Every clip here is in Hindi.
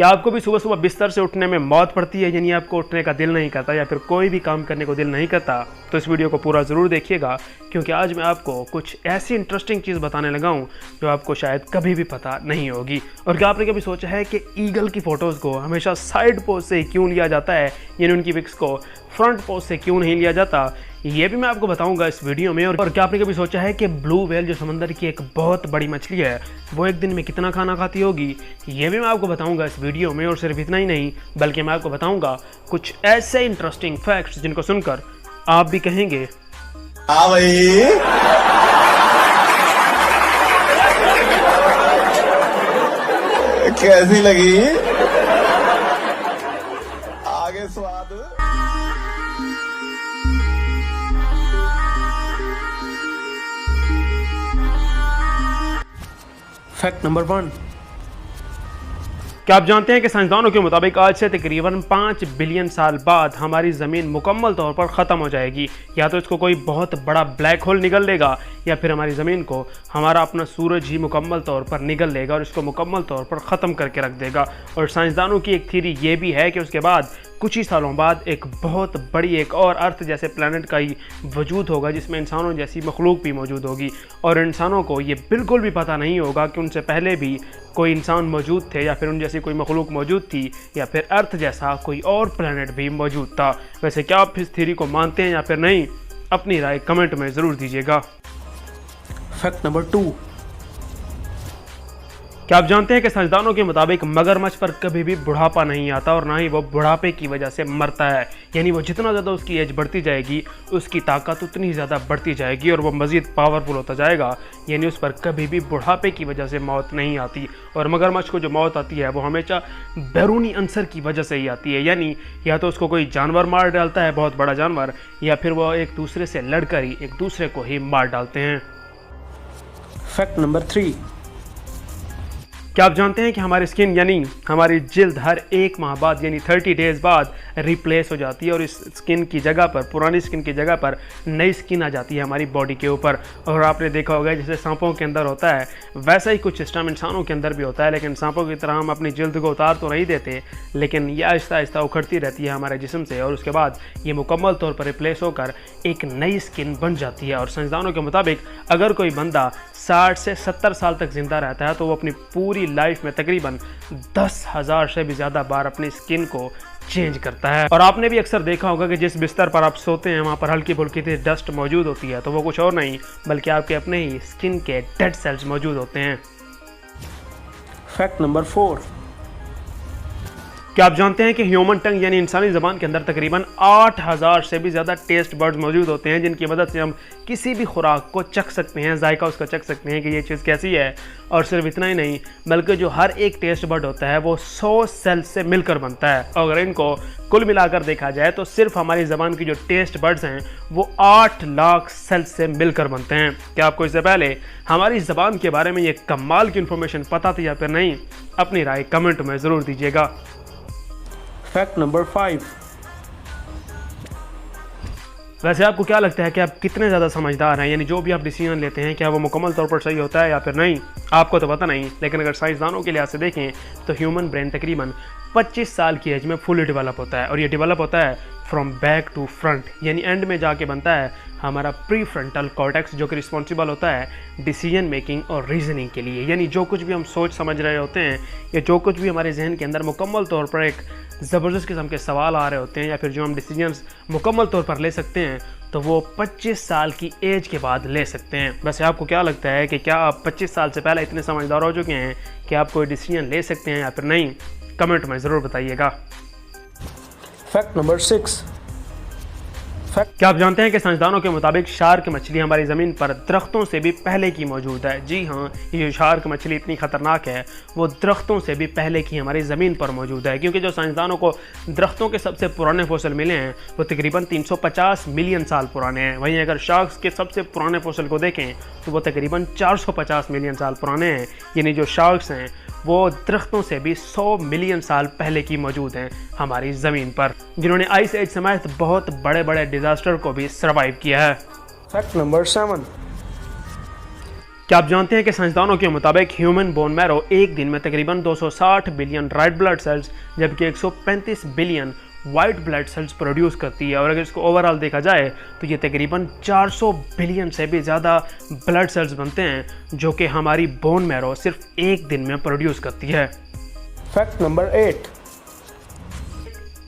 क्या आपको भी सुबह सुबह बिस्तर से उठने में मौत पड़ती है, यानी आपको उठने का दिल नहीं करता या फिर कोई भी काम करने को दिल नहीं करता? तो इस वीडियो को पूरा ज़रूर देखिएगा, क्योंकि आज मैं आपको कुछ ऐसी इंटरेस्टिंग चीज़ बताने लगा हूँ जो आपको शायद कभी भी पता नहीं होगी। और क्या आपने कभी सोचा है कि ईगल की फ़ोटोज़ को हमेशा साइड पोज से क्यों लिया जाता है, यानी उनकी पिक्स को फ्रंट पोज से क्यों नहीं लिया जाता? ये भी मैं आपको बताऊंगा इस वीडियो में। और क्या आपने कभी सोचा है कि ब्लू व्हेल जो समंदर की एक बहुत बड़ी मछली है, वो एक दिन में कितना खाना खाती होगी? ये भी मैं आपको बताऊंगा इस वीडियो में। और सिर्फ इतना ही नहीं, बल्कि मैं आपको बताऊंगा कुछ ऐसे इंटरेस्टिंग फैक्ट्स जिनको सुनकर आप भी कहेंगे हाँ भाई, कैसी लगी? आगे स्वाद। Fact number 1। क्या आप जानते हैं कि साइंसदानों के मुताबिक आज से तकरीबन 5 बिलियन साल बाद हमारी ज़मीन मुकम्मल तौर पर ख़त्म हो जाएगी। या तो इसको कोई बहुत बड़ा ब्लैक होल निगल लेगा, या फिर हमारी ज़मीन को हमारा अपना सूरज ही मुकम्मल तौर पर निगल लेगा और इसको मुकम्मल तौर पर ख़त्म करके रख देगा। और साइंसदानों की एक थ्योरी ये भी है कि उसके बाद कुछ ही सालों बाद एक बहुत बड़ी एक और अर्थ जैसे प्लैनेट का ही वजूद होगा, जिसमें इंसानों जैसी मखलूक भी मौजूद होगी। और इंसानों को ये बिल्कुल भी पता नहीं होगा कि उनसे पहले भी कोई इंसान मौजूद थे, या फिर उन जैसी कोई मखलूक मौजूद थी, या फिर अर्थ जैसा कोई और प्लैनेट भी मौजूद था। वैसे क्या आप इस थ्योरी को मानते हैं या फिर नहीं? अपनी राय कमेंट में ज़रूर दीजिएगा। Fact number 2। क्या आप जानते हैं कि साइंसदानों के मुताबिक मगरमच्छ पर कभी भी बुढ़ापा नहीं आता और ना ही वो बुढ़ापे की वजह से मरता है। यानी वो जितना ज़्यादा उसकी एज बढ़ती जाएगी, उसकी ताकत उतनी ज़्यादा बढ़ती जाएगी और वो मज़ीद पावरफुल होता जाएगा। यानी उस पर कभी भी बुढ़ापे की वजह से मौत नहीं आती। और मगरमच्छ को जो मौत आती है वो हमेशा बैरूनी अंसर की वजह से ही आती है, यानी या तो उसको कोई जानवर मार डालता है, बहुत बड़ा जानवर, या फिर वो एक दूसरे से लड़कर ही एक दूसरे को ही मार डालते हैं। Fact number 3। क्या आप जानते हैं कि हमारी स्किन यानी हमारी जिल्द हर 1 माह बाद यानी 30 डेज़ बाद रिप्लेस हो जाती है और इस स्किन की जगह पर, पुरानी स्किन की जगह पर नई स्किन आ जाती है हमारी बॉडी के ऊपर। और आपने देखा होगा जैसे सांपों के अंदर होता है, वैसा ही कुछ सिस्टम इंसानों के अंदर भी होता है। लेकिन सांपों की तरह हम अपनी जिल्द को उतार तो नहीं देते, लेकिन यह आहिस्ता आहिस्ता उखड़ती रहती है हमारे जिस्म से और उसके बाद ये मुकम्मल तौर पर रिप्लेस होकर एक नई स्किन बन जाती है। और साइंसदानों के मुताबिक अगर कोई बंदा 60 से 70 साल तक ज़िंदा रहता है तो वो अपनी पूरी लाइफ में तकरीबन 10,000 से भी ज़्यादा बार अपनी स्किन को चेंज करता है। और आपने भी अक्सर देखा होगा कि जिस बिस्तर पर आप सोते हैं वहाँ पर हल्की फुल्की सी डस्ट मौजूद होती है, तो वो कुछ और नहीं बल्कि आपके अपने ही स्किन के डेड सेल्स मौजूद होते हैं। Fact number 4। क्या आप जानते हैं कि ह्यूमन टंग यानी इंसानी ज़बान के अंदर तकरीबन 8,000 से भी ज़्यादा टेस्ट बर्ड्स मौजूद होते हैं, जिनकी मदद से हम किसी भी खुराक को चख सकते हैं, जायका उसका चख सकते हैं कि ये चीज़ कैसी है। और सिर्फ इतना ही नहीं, बल्कि जो हर एक टेस्ट बर्ड होता है वो 100 सेल से मिलकर बनता है। अगर इनको कुल मिलाकर देखा जाए तो सिर्फ हमारी ज़बान की जो टेस्ट बर्ड्स हैं वो 8 लाख सेल से मिलकर बनते हैं। क्या आपको इससे पहले हमारी ज़बान के बारे में ये कमाल की इन्फॉर्मेशन पता थी या फिर नहीं? अपनी राय कमेंट में ज़रूर दीजिएगा। Fact number 5। वैसे आपको क्या लगता है कि आप कितने ज़्यादा समझदार हैं, यानी जो भी आप डिसीजन लेते हैं क्या वो मुकम्मल तौर पर सही होता है या फिर नहीं? आपको तो पता नहीं, लेकिन अगर साइंसदानों के लिहाज से देखें तो ह्यूमन ब्रेन तकरीबन 25 साल की एज में फुली डेवलप होता है। और ये डेवलप होता है फ्रॉम बैक टू फ्रंट, यानी एंड में जाके बनता है हमारा प्री फ्रंटल कॉर्टेक्स, जो कि रिस्पॉन्सिबल होता है डिसीजन मेकिंग और रीजनिंग के लिए। यानी जो कुछ भी हम सोच समझ रहे होते हैं या जो कुछ भी हमारे जहन के अंदर मुकम्मल तौर पर एक ज़बरदस्त किस्म के सवाल आ रहे होते हैं, या फिर जो हम डिसीजंस मुकम्मल तौर पर ले सकते हैं, तो वो 25 साल की एज के बाद ले सकते हैं। वैसे आपको क्या लगता है कि क्या आप 25 साल से पहले इतने समझदार हो चुके हैं कि आप कोई डिसीजन ले सकते हैं या फिर नहीं? कमेंट में ज़रूर बताइएगा। Fact number 6। क्या आप जानते हैं कि साइंसदानों के मुताबिक शार्क मछली हमारी ज़मीन पर दरख्तों से भी पहले की मौजूद है? जी हाँ, ये जो शार्क मछली इतनी ख़तरनाक है वो दरख्तों से भी पहले की हमारी ज़मीन पर मौजूद है, क्योंकि जो साइंसदानों को दरख्तों के सबसे पुराने फॉसिल मिले हैं वो तकरीबन 350 मिलियन साल पुराने हैं। वहीं अगर शार्क्स के सबसे पुराने फॉसिल को देखें तो वो तकरीबन 450 मिलियन साल पुराने हैं। यानी जो शार्क्स हैं वो दरख्तों से भी 100 मिलियन साल पहले की मौजूद हैं हमारी ज़मीन पर, जिन्होंने आइस एज समेत बहुत बड़े बड़े डिज़ास्टर को भी सर्वाइव किया है। Fact number 7। क्या आप जानते हैं कि साइंसदानों के मुताबिक ह्यूमन बोन मैरो एक दिन में तकरीबन 260 बिलियन रेड ब्लड सेल्स जबकि 135 billion white blood cells produce करती है। और अगर इसको ओवरऑल देखा जाए तो ये तकरीबन 400 बिलियन से भी ज़्यादा ब्लड सेल्स बनते हैं जो कि हमारी बोन मैरो सिर्फ एक दिन में प्रोड्यूस करती है। Fact number 8।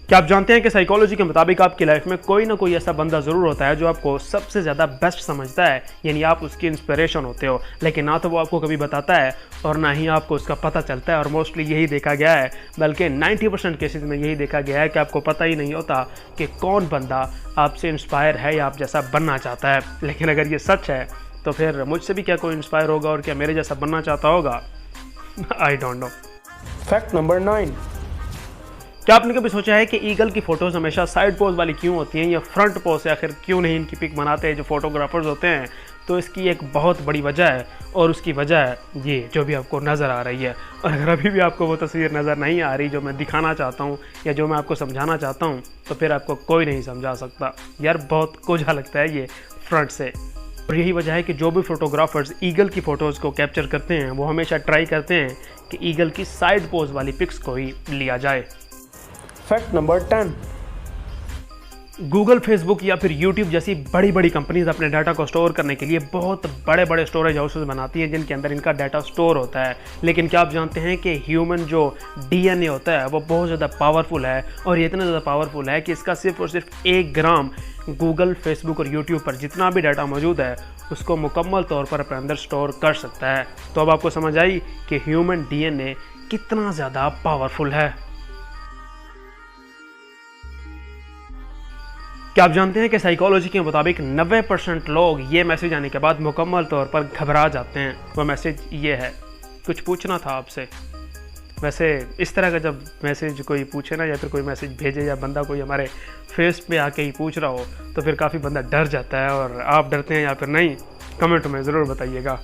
क्या आप जानते हैं कि साइकोलॉजी के मुताबिक आपकी लाइफ में कोई ना कोई ऐसा बंदा ज़रूर होता है जो आपको सबसे ज़्यादा बेस्ट समझता है, यानी आप उसकी इंस्पिरेशन होते हो, लेकिन ना तो वो आपको कभी बताता है और ना ही आपको उसका पता चलता है। और मोस्टली यही देखा गया है, बल्कि 90% केसेस में यही देखा गया है कि आपको पता ही नहीं होता कि कौन बंदा आपसे इंस्पायर है या आप जैसा बनना चाहता है। लेकिन अगर ये सच है तो फिर मुझसे भी क्या कोई इंस्पायर होगा और क्या मेरे जैसा बनना चाहता होगा? I don't know. Fact number 9। क्या आपने कभी सोचा है कि ईगल की फ़ोटोज़ हमेशा साइड पोज वाली क्यों होती हैं या फ्रंट पोज से आखिर क्यों नहीं इनकी पिक बनाते हैं जो फोटोग्राफर्स होते हैं? तो इसकी एक बहुत बड़ी वजह है और उसकी वजह है ये जो भी आपको नज़र आ रही है। और अगर अभी भी आपको वो तस्वीर नज़र नहीं आ रही जो मैं दिखाना चाहता हूँ या जो मैं आपको समझाना चाहता हूँ तो फिर आपको कोई नहीं समझा सकता। यार बहुत कोझा लगता है ये फ्रंट से। और यही वजह है कि जो भी फोटोग्राफर्स ईगल की फ़ोटोज़ को कैप्चर करते हैं वो हमेशा ट्राई करते हैं कि ईगल की साइड पोज वाली पिक्स को ही लिया जाए। Fact number 10। गूगल, फेसबुक या फिर यूट्यूब जैसी बड़ी बड़ी कंपनीज अपने डाटा को स्टोर करने के लिए बहुत बड़े बड़े स्टोरेज हाउसेस बनाती हैं जिनके अंदर इनका डाटा स्टोर होता है। लेकिन क्या आप जानते हैं कि ह्यूमन जो डीएनए होता है वो बहुत ज़्यादा पावरफुल है और ये इतना ज़्यादा पावरफुल है कि इसका सिर्फ और सिर्फ 1 ग्राम गूगल, फेसबुक और यूट्यूब पर जितना भी डाटा मौजूद है उसको मुकम्मल तौर पर अपने अंदर स्टोर कर सकता है। तो अब आपको समझ आई कि ह्यूमन डीएनए कितना ज़्यादा पावरफुल है। क्या आप जानते हैं कि साइकोलॉजी के मुताबिक 90% लोग ये मैसेज आने के बाद मुकम्मल तौर पर घबरा जाते हैं। वो मैसेज ये है, कुछ पूछना था आपसे। वैसे इस तरह का जब मैसेज कोई पूछे ना या फिर कोई मैसेज भेजे या बंदा कोई हमारे फेस पे आके ही पूछ रहा हो तो फिर काफ़ी बंदा डर जाता है। और आप डरते हैं या फिर नहीं, कमेंट में ज़रूर बताइएगा।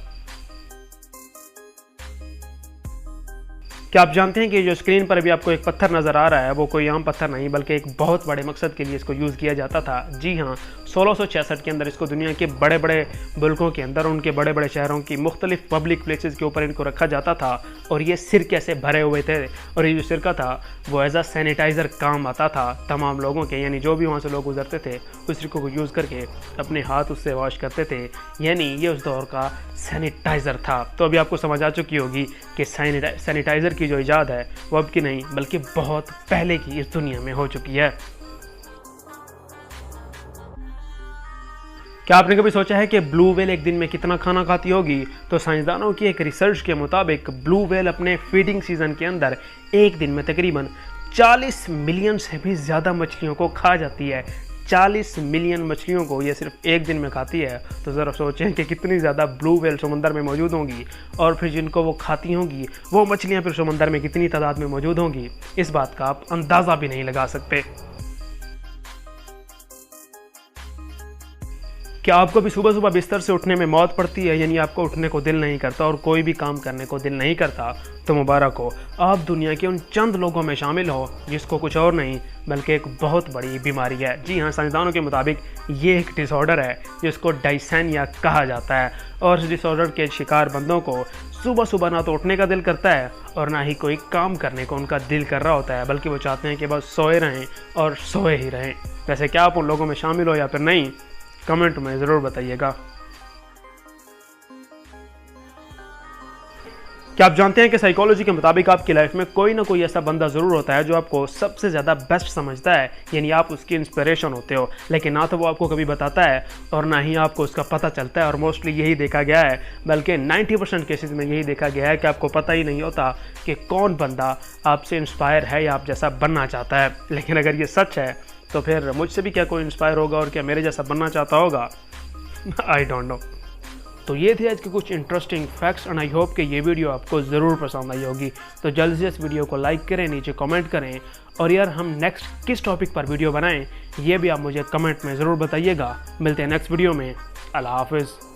क्या आप जानते हैं कि जो स्क्रीन पर अभी आपको एक पत्थर नज़र आ रहा है वो कोई आम पत्थर नहीं बल्कि एक बहुत बड़े मकसद के लिए इसको यूज़ किया जाता था। जी हाँ, 1666 के अंदर इसको दुनिया के बड़े बड़े मुल्कों के अंदर उनके बड़े बड़े शहरों की मुख्तलिफ पब्लिक प्लेसेस के ऊपर इनको रखा जाता था और ये सिरके से भरे हुए थे। और ये जो सिरका था वो एज अ सैनिटाइज़र काम आता था तमाम लोगों के, यानी जो भी वहाँ से लोग गुजरते थे उस सिरकों को यूज़ करके अपने हाथ उससे वॉश करते थे, यानी ये उस दौर का सैनिटाइज़र था। तो अभी आपको समझ आ चुकी होगी कि सैनिटाइज़र की जो इजाद है वो अब की नहीं बल्कि बहुत पहले की इस दुनिया में हो चुकी है। क्या आपने कभी सोचा है कि ब्लू व्हेल एक दिन में कितना खाना खाती होगी? तो साइंसदानों की एक रिसर्च के मुताबिक ब्लू व्हेल अपने फीडिंग सीजन के अंदर एक दिन में तकरीबन 40 मिलियन से भी ज़्यादा मछलियों को खा जाती है। 40 मिलियन मछलियों को ये सिर्फ एक दिन में खाती है। तो ज़रा सोचें कि कितनी ज़्यादा ब्लू व्हेल समंदर में मौजूद होंगी और फिर जिनको वो खाती होंगी वो मछलियाँ फिर समंदर में कितनी तादाद में मौजूद होंगी। इस बात का आप अंदाज़ा भी नहीं लगा सकते। क्या आपको भी सुबह सुबह बिस्तर से उठने में मौत पड़ती है, यानी आपको उठने को दिल नहीं करता और कोई भी काम करने को दिल नहीं करता? तो मुबारक हो, आप दुनिया के उन चंद लोगों में शामिल हो जिसको कुछ और नहीं बल्कि एक बहुत बड़ी बीमारी है। जी हाँ, साइंसदानों के मुताबिक ये एक डिसऑर्डर है जिसको डायसेनिया कहा जाता है। और इस डिसऑर्डर के शिकार बंदों को सुबह सुबह ना तो उठने का दिल करता है और ना ही कोई काम करने को उनका दिल कर रहा होता है, बल्कि वो चाहते हैं कि बस सोए रहें और सोए ही रहें। वैसे क्या आप उन लोगों में शामिल हो या फिर नहीं, कमेंट में ज़रूर बताइएगा। क्या आप जानते हैं कि साइकोलॉजी के मुताबिक आपकी लाइफ में कोई ना कोई ऐसा बंदा ज़रूर होता है जो आपको सबसे ज़्यादा बेस्ट समझता है, यानी आप उसकी इंस्पिरेशन होते हो, लेकिन ना तो वो आपको कभी बताता है और ना ही आपको उसका पता चलता है। और मोस्टली यही देखा गया है, बल्कि 90% केसेस में यही देखा गया है कि आपको पता ही नहीं होता कि कौन बंदा आपसे इंस्पायर है या आप जैसा बनना चाहता है। लेकिन अगर ये सच है तो फिर मुझसे भी क्या कोई इंस्पायर होगा और क्या मेरे जैसा बनना चाहता होगा? I don't know. तो ये थे आज के कुछ interesting facts and I hope कि ये वीडियो आपको ज़रूर पसंद आई होगी। तो जल्द से इस वीडियो को लाइक करें, नीचे कमेंट करें और यार हम नेक्स्ट किस टॉपिक पर वीडियो बनाएं ये भी आप मुझे कमेंट में ज़रूर बताइएगा। मिलते हैं नेक्स्ट वीडियो में। अल्लाह हाफिज़।